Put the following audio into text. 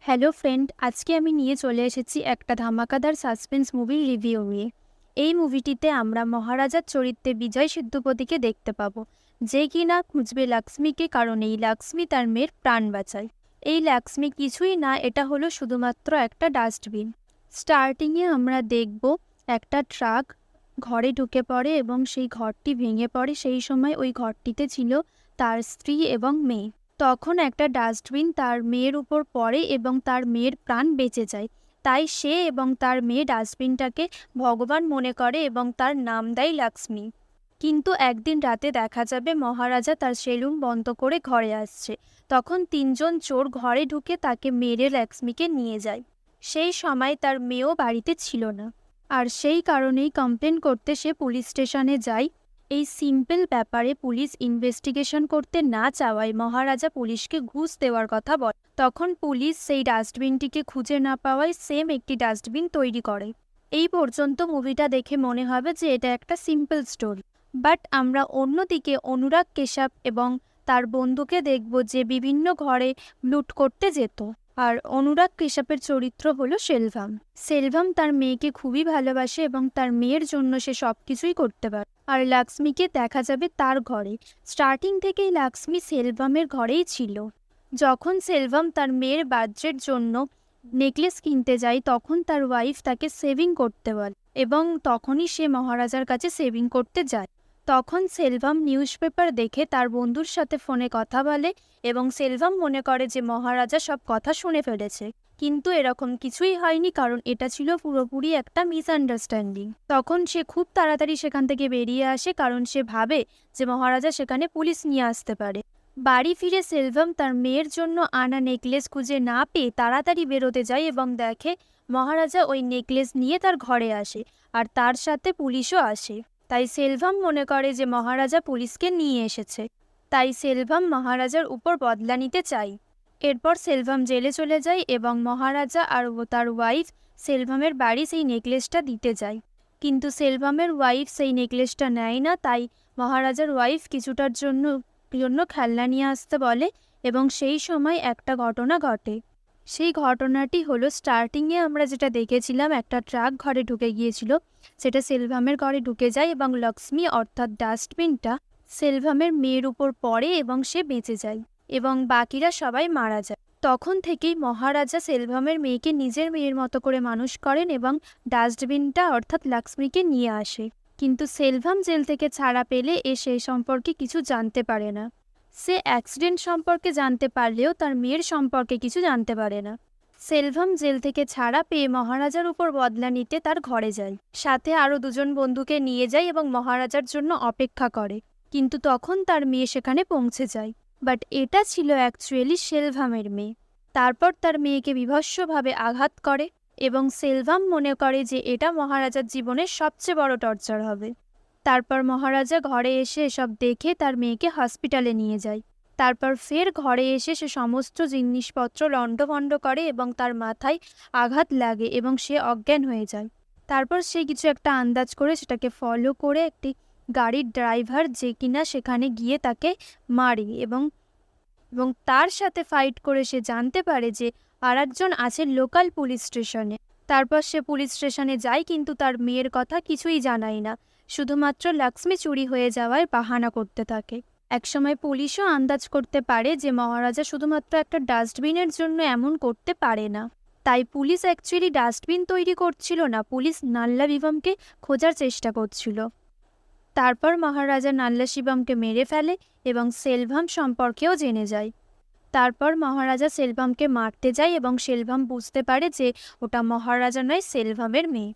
Hello friend, আজকে আমি নিয়ে চলে এসেছি একটা ধামাকাদার সাসপেন্স মুভির রিভিউ নিয়ে। এই মুভিটিতে আমরা মহারাজার চরিত্রে বিজয় সেতুপতিকে দেখতে পাবো, যে কিনা খুঁজবে লক্ষ্মীকে, কারণ এই লক্ষ্মী তার মেয়ের প্রাণ বাঁচায়। এই লক্ষ্মী কিছুই না, এটা হলো শুধুমাত্র একটা ডাস্টবিন। স্টার্টিংয়ে আমরা দেখব একটা ট্রাক ঘরে ঢুকে পড়ে এবং সেই ঘরটি ভেঙে পড়ে। সেই সময় ওই ঘরটিতে ছিল তার স্ত্রী এবং মেয়ে। তখন একটা ডাস্টবিন তার মেয়ের উপর পড়ে এবং তার মেয়ের প্রাণ বেঁচে যায়। তাই সে এবং তার মেয়ে ডাস্টবিনটাকে ভগবান মনে করে এবং তার নাম দেয় লক্ষ্মী। কিন্তু একদিন রাতে দেখা যাবে মহারাজা তার সেলুন বন্ধ করে ঘরে আসছে। তখন তিনজন চোর ঘরে ঢুকে তাকে মেরে লক্ষ্মীকে নিয়ে যায়। সেই সময় তার মেয়েও বাড়িতে ছিল না, আর সেই কারণেই কমপ্লেন করতে সে পুলিশ স্টেশনে যায়। এই সিম্পল ব্যাপারে পুলিশ ইনভেস্টিগেশন করতে না চাওয়ায় মহারাজা পুলিশকে ঘুষ দেওয়ার কথা বলে। তখন পুলিশ সেই ডাস্টবিনটিকে খুঁজে না পাওয়ায় সেম একটি ডাস্টবিন তৈরি করে। এই পর্যন্ত মুভিটা দেখে মনে হবে যে এটা একটা সিম্পল স্টোরি, বাট আমরা অন্যদিকে অনুরাগ কেশব এবং তার বন্ধুকে দেখব যে বিভিন্ন ঘরে লুট করতে যেত। আর অনুরাগ কেশবের চরিত্র হলো সেলভাম। সেলভাম তার মেয়েকে খুবই ভালোবাসে এবং তার মেয়ের জন্য সে সব কিছুই করতে পারে। আর লক্ষ্মীকে দেখা যাবে তার ঘরে। স্টার্টিং থেকেই লক্ষ্মী সেলভামের ঘরেই ছিল। যখন সেলভাম তার মেয়ের বার্থডের জন্য নেকলেস কিনতে যায়, তখন তার ওয়াইফ তাকে সেভিং করতে বলে এবং তখনই সে মহারাজার কাছে সেভিং করতে যায়। তখন সেলভাম নিউজ পেপার দেখে তার বন্ধুর সাথে ফোনে কথা বলে এবং সেলভাম মনে করে যে মহারাজা সব কথা শুনে ফেলেছে। কিন্তু এরকম কিছুই হয়নি, কারণ এটা ছিল পুরোপুরি একটা মিসআন্ডারস্ট্যান্ডিং। তখন সে খুব তাড়াতাড়ি সেখান থেকে বেরিয়ে আসে, কারণ সে ভাবে যে মহারাজা সেখানে পুলিশ নিয়ে আসতে পারে। বাড়ি ফিরে সেলভাম তার মেয়ের জন্য আনা নেকলেস খুঁজে না পেয়ে তাড়াতাড়ি বেরোতে যায় এবং দেখে মহারাজা ওই নেকলেস নিয়ে তার ঘরে আসে, আর তার সাথে পুলিশও আসে। তাই সেলভাম মনে করে যে মহারাজা পুলিশকে নিয়ে এসেছে। তাই সেলভাম মহারাজার উপর বদলা নিতে চায়। এরপর সেলভাম জেলে চলে যায় এবং মহারাজা আর তার ওয়াইফ সেলভামের বাড়ি সেই নেকলেসটা দিতে যায়। কিন্তু সেলভামের ওয়াইফ সেই নেকলেসটা নেয় না। তাই মহারাজার ওয়াইফ কিছুটার জন্য খেলনা নিয়ে আসতে বলে এবং সেই সময় একটা ঘটনা ঘটে। সেই ঘটনাটি হলো, স্টার্টিংয়ে আমরা যেটা দেখেছিলাম, একটা ট্রাক ঘরে ঢুকে গিয়েছিল, সেটা সেলভামের ঘরে ঢুকে যায় এবং লক্ষ্মী অর্থাৎ ডাস্টবিনটা সেলভামের মেয়ের উপর পড়ে এবং সে বেঁচে যায় এবং বাকিরা সবাই মারা যায়। তখন থেকেই মহারাজা সেলভামের মেয়েকে নিজের মেয়ের মতো করে মানুষ করেন এবং ডাস্টবিনটা অর্থাৎ লক্ষ্মীকে নিয়ে আসে। কিন্তু সেলভাম জেল থেকে ছাড়া পেলে সেই সম্পর্কে কিছু জানতে পারে না। সে অ্যাক্সিডেন্ট সম্পর্কে জানতে পারলেও তার মেয়ের সম্পর্কে কিছু জানতে পারে না। সেলভাম জেল থেকে ছাড়া পেয়ে মহারাজার উপর বদলা নিতে তার ঘরে যায়। সাথে আরও দুজন বন্ধুকে নিয়ে যায় এবং মহারাজার জন্য অপেক্ষা করে। কিন্তু তখন তার মেয়ে সেখানে পৌঁছে যায়। বাট এটা ছিল অ্যাকচুয়ালি সেলভামের মেয়ে। তারপর তার মেয়েকে বীভৎসভাবে আঘাত করে এবং সেলভাম মনে করে যে এটা মহারাজার জীবনের সবচেয়ে বড় টর্চার হবে। তারপর মহারাজা ঘরে এসে এসব দেখে তার মেয়েকে হসপিটালে নিয়ে যায়। তারপর ফের ঘরে এসে সে সমস্ত জিনিসপত্র লণ্ডভণ্ড করে এবং তার মাথায় আঘাত লাগে এবং সে অজ্ঞান হয়ে যায়। তারপর সে কিছু একটা আন্দাজ করে সেটাকে ফলো করে একটি গাড়ির ড্রাইভার, যে কিনা সেখানে গিয়ে তাকে মারে এবং তার সাথে ফাইট করে সে জানতে পারে যে আরেকজন আছে লোকাল পুলিশ স্টেশনে। তারপর সে পুলিশ স্টেশনে যায়, কিন্তু তার মেয়ের কথা কিছুই জানায় না, শুধুমাত্র লক্ষ্মী চুরি হয়ে যাওয়ার বাহানা করতে থাকে। একসময় পুলিশও আন্দাজ করতে পারে যে মহারাজা শুধুমাত্র একটা ডাস্টবিনের জন্য এমন করতে পারে না। তাই পুলিশ অ্যাকচুয়ালি ডাস্টবিন তৈরি করছিল না, পুলিশ নাল্লা শিবমকে খোঁজার চেষ্টা করছিল। তারপর মহারাজা নাল্লা শিবমকে মেরে ফেলে এবং সেলভাম সম্পর্কেও জেনে যায়। তারপর মহারাজা সেলভামকে মারতে যায় এবং সেলভাম বুঝতে পারে যে ওটা মহারাজা নয়, সেলভামের মেয়ে।